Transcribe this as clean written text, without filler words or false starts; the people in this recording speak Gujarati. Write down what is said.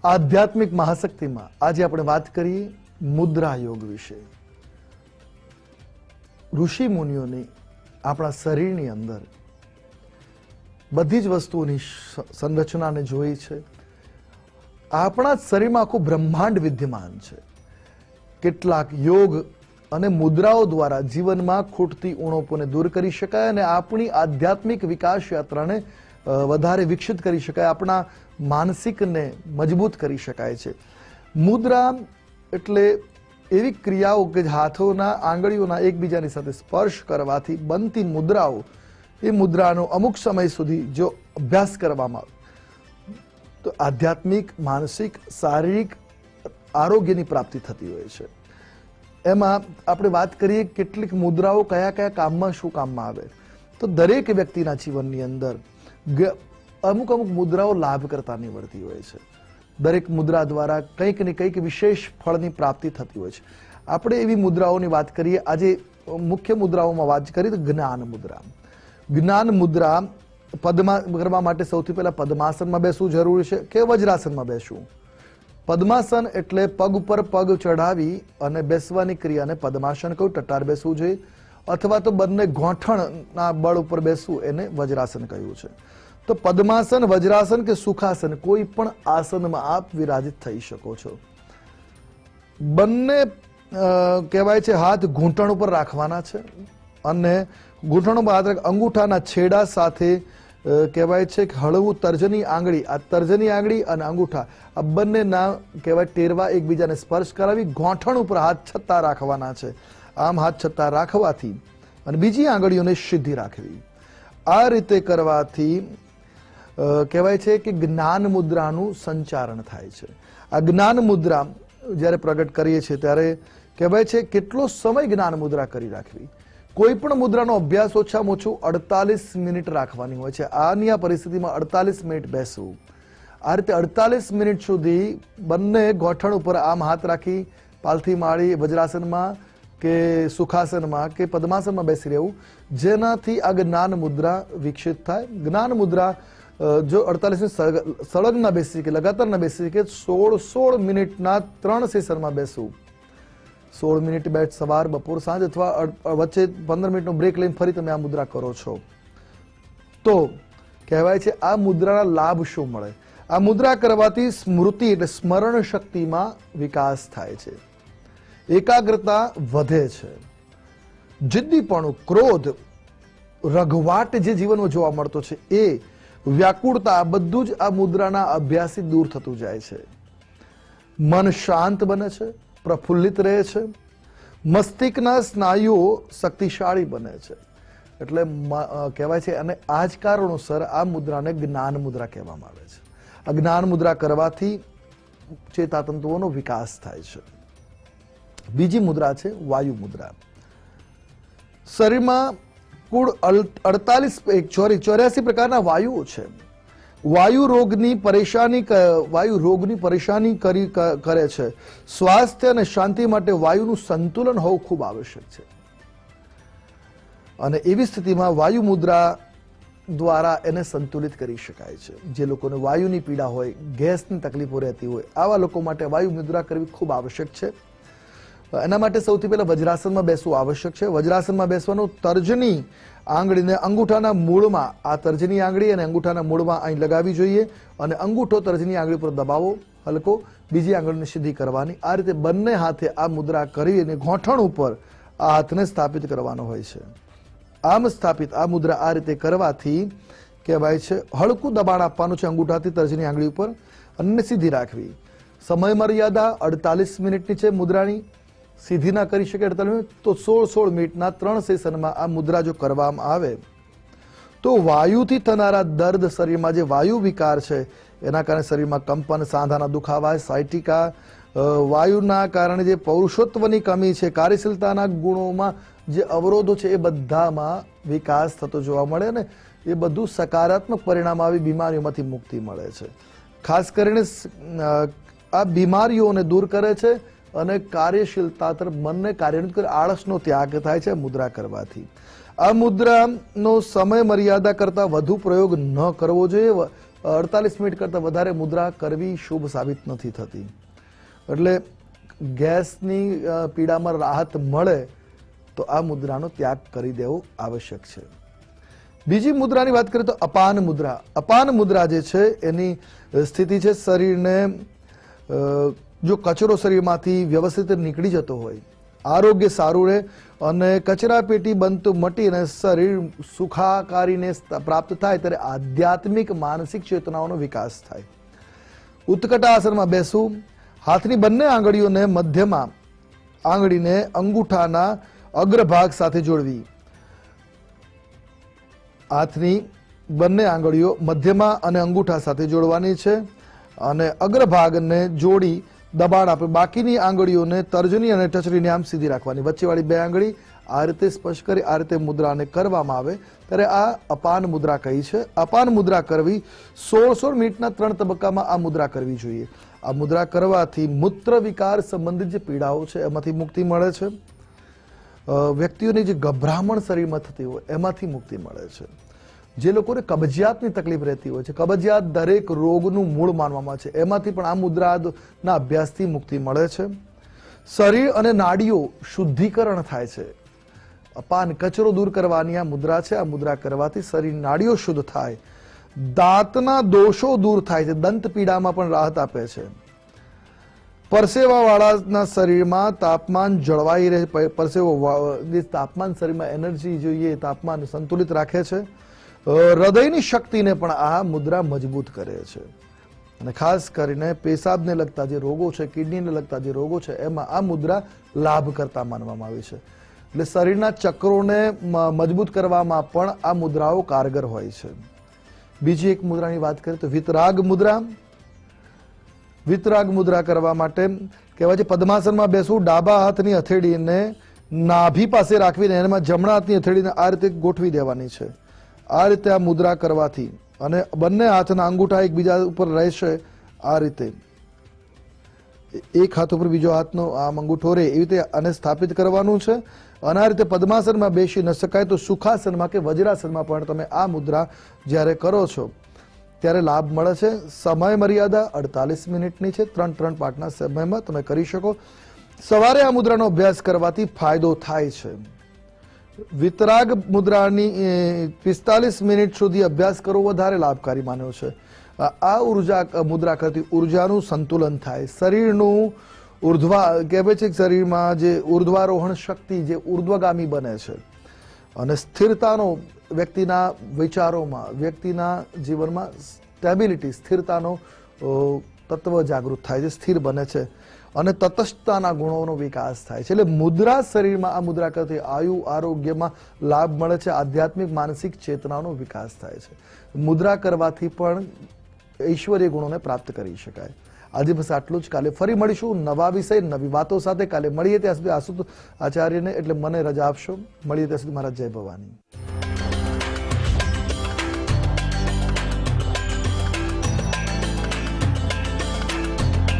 આધ્યાત્મિક મહાશક્તિમાં આજે આપણે વાત કરીએ મુદ્રા યોગ વિશે. ઋષિ મુનિઓની આપણા શરીરની અંદર બધી જ વસ્તુઓની સંરચનાને જોઈ છે. આપણા શરીરમાં આખું બ્રહ્માંડ વિદ્યમાન છે. કેટલાક યોગ અને મુદ્રાઓ દ્વારા જીવનમાં ખૂટતી ઉણપોને દૂર કરી શકાય અને આપણી આધ્યાત્મિક વિકાસ યાત્રાને વધારે વિકસિત કરી શકાય, આપણા માનસિકને મજબૂત કરી શકાય છે. મુદ્રા એટલે એવી ક્રિયાઓ કે હાથોના આંગળીઓના એકબીજાની સાથે સ્પર્શ કરવાથી બનતી મુદ્રાઓ, એ મુદ્રાનો અમુક સમય સુધી જો અભ્યાસ કરવામાં આવે તો આધ્યાત્મિક, માનસિક, શારીરિક આરોગ્યની પ્રાપ્તિ થતી હોય છે. એમાં આપણે વાત કરીએ કેટલીક મુદ્રાઓ કયા કયા કામમાં શું કામમાં આવે, તો દરેક વ્યક્તિના જીવનની અંદર અમુક અમુક મુદ્રાઓ લાભ કરતા નીવડતી હોય છે. દરેક મુદ્રા દ્વારા કંઈક ને કંઈક વિશેષ ફળની પ્રાપ્તિ થતી હોય છે. આપણે એવી મુદ્રાઓની વાત કરીએ. આજે મુખ્ય મુદ્રાઓમાં વાત કરીએ તો જ્ઞાન મુદ્રા. જ્ઞાન મુદ્રા કરવા માટે સૌથી પહેલા પદ્માસનમાં બેસવું જરૂરી છે કે વજ્રાસનમાં બેસવું. પદ્માસન એટલે પગ ઉપર પગ ચઢાવી અને બેસવાની ક્રિયાને પદ્માસન કહ્યું, ટટ્ટાર બેસવું જોઈએ, અથવા તો બંને ગોઠણના બળ ઉપર બેસવું એને વજ્રાસન કહ્યું છે. તો પદ્માસન, વજ્રાસન કે સુખાસન, કોઈ પણ આસનમાં આપ વિરાજિત થઈ શકો છો. બંને કહેવાય છે હાથ ઘૂંટણ ઉપર રાખવાના છે અને ઘૂંટણ ઉપર હાથ અંગૂઠાના છેડા સાથે કહેવાય છે કે હળવું તર્જની આંગળી, આ તર્જની આંગળી અને અંગૂઠા આ બંનેના કહેવાય ટેરવા એકબીજાને સ્પર્શ કરાવી ગોઠણ ઉપર હાથ છત્તા રાખવાના છે. આમ હાથ છત્તા રાખવાથી અને બીજી આંગળીઓને સીધી રાખવી. આ રીતે કરવાથી કહેવાય છે કે જ્ઞાન મુદ્રાનું સંચારણ થાય છે. આ જ્ઞાન મુદ્રા જ્યારે પ્રગટ કરીએ છીએ ત્યારે કહેવાય છે કેટલો સમય જ્ઞાન મુદ્રા કરી રાખવી. કોઈ પણ મુદ્રાનો અભ્યાસ ઓછામાં ઓછું 48 મિનિટ રાખવાની હોય છે. આની આ પરિસ્થિતિમાં 48 મિનિટ બેસવું. આ રીતે 48 મિનિટ સુધી બંને ગોઠણ ઉપર આમ હાથ રાખી પાલથી માળી વજ્રાસનમાં કે સુખાસનમાં કે પદ્માસનમાં બેસી રહેવું, જેનાથી આ જ્ઞાન મુદ્રા વિકસિત થાય. જ્ઞાન મુદ્રા જો 48 સળંગ ના બેસી કે લગાતાર ના બેસી કે 16 મિનિટના 3 સેશનમાં બેસવું. 16 મિનિટ બેઠ સવાર, બપોર, સાંજ અથવા વચ્ચે 15 મિનિટનો બ્રેક લઈને ફરી તમે આ મુદ્રા કરો છો તો કહેવાય છે આ મુદ્રાના લાભ શું મળે. આ મુદ્રા કરવાથી સ્મૃતિ એટલે સ્મરણ શક્તિમાં વિકાસ થાય છે, એકાગ્રતા વધે છે, જિદ્દીપણું, ક્રોધ, રઘવાટ જે જીવનમાં જોવા મળતો છે એ વ્યાકુળતા, બધું જ આ મુદ્રાના અભ્યાસથી દૂર થતું જાય છે. મન શાંત બને છે, પ્રફુલ્લિત રહે છે, મસ્તિષ્કના સ્નાયુઓ શક્તિશાળી બને છે. એટલે કહેવાય છે અને આ જ કારણોસર આ મુદ્રાને જ્ઞાન મુદ્રા કહેવામાં આવે છે. આ જ્ઞાન મુદ્રા કરવાથી ચેતાતંતુઓનો વિકાસ થાય છે. બીજી મુદ્રા છે વાયુ મુદ્રા. શરીરમાં કુલ 84 પ્રકારના વાયુઓ છે. વાયુ રોગની પરેશાની કરે છે. સ્વાસ્થ્ય અને શાંતિ માટે વાયુનું સંતુલન હોવું ખૂબ આવશ્યક છે. અને એવી સ્થિતિમાં વાયુ મુદ્રા દ્વારા એને સંતુલિત કરી શકાય છે. જે લોકોને વાયુની પીડા હોય, ગેસની તકલીફો રહેતી હોય, આવા લોકો માટે વાયુ મુદ્રા કરવી ખૂબ આવશ્યક છે. એના માટે સૌથી પહેલા વજ્રાસનમાં બેસવું આવશ્યક છે. વજ્રાસનમાં બેસવાનું તર્જની આંગળીને અંગૂઠાના મૂળમાં, આ તર્જની આંગળી અને અંગૂઠાના મૂળમાં અહીં લગાવવી જોઈએ અને અંગૂઠો તર્જની આંગળી પર દબાવો હલકો, બીજી આંગળીને સીધી કરવાની. આ રીતે બંને હાથે આ મુદ્રા કરી અને ગોઠણ ઉપર આ હાથને સ્થાપિત કરવાનો હોય છે. આમ સ્થાપિત આ મુદ્રા આ રીતે કરવાથી કહેવાય છે હળકું દબાણ આપવાનું છે અંગૂઠાથી તર્જની આંગળી ઉપર અને સીધી રાખવી. સમય મર્યાદા 48 મિનિટની છે મુદ્રાની. સીધી ના કરી શકે 48 મિનિટ તો 16 મિનિટના 3 સેશનમાં આ મુદ્રા જો કરવામાં આવે તો વાયુથી થનારા દર્દ, શરીરમાં જે વાયુ વિકાર છે એના કારણે શરીરમાં કંપન, સાંધાના દુખાવા, સાયટિકા, વાયુના કારણે જે પૌરુષત્વની કમી છે, કાર્યશીલતાના ગુણોમાં જે અવરોધો છે એ બધામાં વિકાસ થતો જોવા મળે ને એ બધું સકારાત્મક પરિણામ આવી બીમારીઓમાંથી મુક્તિ મળે છે. ખાસ કરીને આ બીમારીઓને દૂર કરે છે અને કાર્યશીલતા તરફ મનને કાર્યાન્વિત કરી આળસનો ત્યાગ થાય છે મુદ્રા કરવાથી. આ મુદ્રાનો સમય મર્યાદા કરતા વધુ પ્રયોગ ન કરવો જોઈએ. 48 મિનિટ કરતાં વધારે મુદ્રા કરવી શુભ સાબિત નથી થતી. એટલે ગેસની પીડામાં રાહત મળે તો આ મુદ્રાનો ત્યાગ કરી દેવો આવશ્યક છે. બીજી મુદ્રાની વાત કરીએ તો અપાન મુદ્રા. અપાન મુદ્રા જે છે એની સ્થિતિ છે શરીરને જો કચરો શરીરમાંથી વ્યવસ્થિત નીકળી જતો હોય, આરોગ્ય સારું રહે અને કચરા પેટી બનતું મટી અને શરીર સુખાકારીને પ્રાપ્ત થાય ત્યારે આધ્યાત્મિક માનસિક ચેતનાઓનો વિકાસ થાય. ઉત્કટાસનમાં બેસવું, હાથની બંને આંગળીઓને મધ્યમાં આંગળીને અંગૂઠાના અગ્રભાગ સાથે જોડવી. હાથની બંને આંગળીઓ મધ્યમાં અને અંગૂઠા સાથે જોડવાની છે અને અગ્રભાગને જોડી દબાણ આપે. બાકીની આંગળીઓને તર્જની અને ટચરીને આમ સીધી રાખવાની. વચ્ચેવાળી બે આંગળી આ રીતે સ્પર્શ કરી આ રીતે મુદ્રાને કરવામાં આવે ત્યારે આ અપાન મુદ્રા કહી છે. અપાન મુદ્રા કરવી 16 મિનિટના 3 તબક્કામાં આ મુદ્રા કરવી જોઈએ. આ મુદ્રા કરવાથી મૂત્ર વિકાર સંબંધિત જે પીડાઓ છે એમાંથી મુક્તિ મળે છે. વ્યક્તિઓની જે ગભરામણ શરીરમાં થતી હોય એમાંથી મુક્તિ મળે છે. જે લોકોને કબજિયાતની તકલીફ રહેતી હોય છે, કબજિયાત દરેક રોગનું મૂળ માનવામાં છે, એમાંથી પણ આ મુદ્રાના અભ્યાસથી મુક્તિ મળે છે. શરીર અને નાડીઓ શુદ્ધિકરણ થાય છે. અપાન કચરો દૂર કરવાની આ મુદ્રા છે. આ મુદ્રા કરવાથી શરીર નાડીઓ શુદ્ધ થાય. દાંતના દોષો દૂર થાય છે. દંત પીડામાં પણ રાહત આપે છે. પરસેવાવાળાના શરીરમાં તાપમાન જળવાઈ રહે. પરસેવો તાપમાન શરીરમાં એનર્જી જોઈએ, તાપમાન સંતુલિત રાખે છે. હૃદયની શક્તિને પણ આ મુદ્રા મજબૂત કરે છે અને ખાસ કરીને પેશાબને લગતા જે રોગો છે, કિડનીને લગતા જે રોગો છે એમાં આ મુદ્રા લાભ કરતા માનવામાં આવી છે. એટલે શરીરના ચક્રોને મજબૂત કરવામાં પણ આ મુદ્રાઓ કારગર હોય છે. બીજી એક મુદ્રાની વાત કરીએ તો વિતરાગ મુદ્રા. વિતરાગ મુદ્રા કરવા માટે કહેવાય છે પદ્માસનમાં બેસવું, ડાબા હાથની હથેળીને નાભી પાસે રાખવીને એમાં જમણા હાથની હથેળીને આ રીતે ગોઠવી દેવાની છે. આ રીતે આ મુદ્રા કરવાથી અને બંને હાથના અંગૂઠા એકબીજા ઉપર રહેશે. આ રીતે એક હાથ ઉપર બીજો હાથનો આમ અંગૂઠો રહે એવી રીતે આને સ્થાપિત કરવાનું છે. અને આ રીતે પદ્માસનમાં બેસી ન શકાય તો સુખાસનમાં કે વજ્રાસનમાં પણ તમે આ મુદ્રા જ્યારે કરો છો ત્યારે લાભ મળે છે. સમય મર્યાદા 48 મિનિટની છે. 3 પાઠના સમયમાં તમે કરી શકો. સવારે આ મુદ્રાનો અભ્યાસ કરવાથી ફાયદો થાય છે. વિતરાગ મુદ્રાની 45 મિનિટ સુધી અભ્યાસ કરવો વધારે લાભકારી માન્યો છે. આ ઉર્જા મુદ્રા કરતી ઉર્જાનું સંતુલન થાય. શરીરનું કહેવાય છે શરીરમાં જે ઉર્ધ્વારોહણ શક્તિ જે ઉર્ધ્વગામી બને છે અને સ્થિરતાનો વ્યક્તિના વિચારોમાં, વ્યક્તિના જીવનમાં સ્ટેબિલિટી, સ્થિરતાનો તત્વ જાગૃત થાય છે, સ્થિર બને છે અને તટસ્થતાના ગુણોનો વિકાસ થાય છે. એટલે મુદ્રા શરીરમાં આ મુદ્રા કરતી આયુ આરોગ્યમાં લાભ મળે છે. આધ્યાત્મિક માનસિક ચેતનાનો વિકાસ થાય છે. મુદ્રા કરવાથી પણ ઐશ્વર્ય ગુણોને પ્રાપ્ત કરી શકાય. આજે બસ આટલું જ. કાલે ફરી મળીશું નવા વિષય, નવી વાતો સાથે. કાલે મળીએ ત્યાં સુધી આશુતોષ આચાર્યને એટલે મને રજા આપશો. મળીએ ત્યાં સુધી મારા જય ભવાની.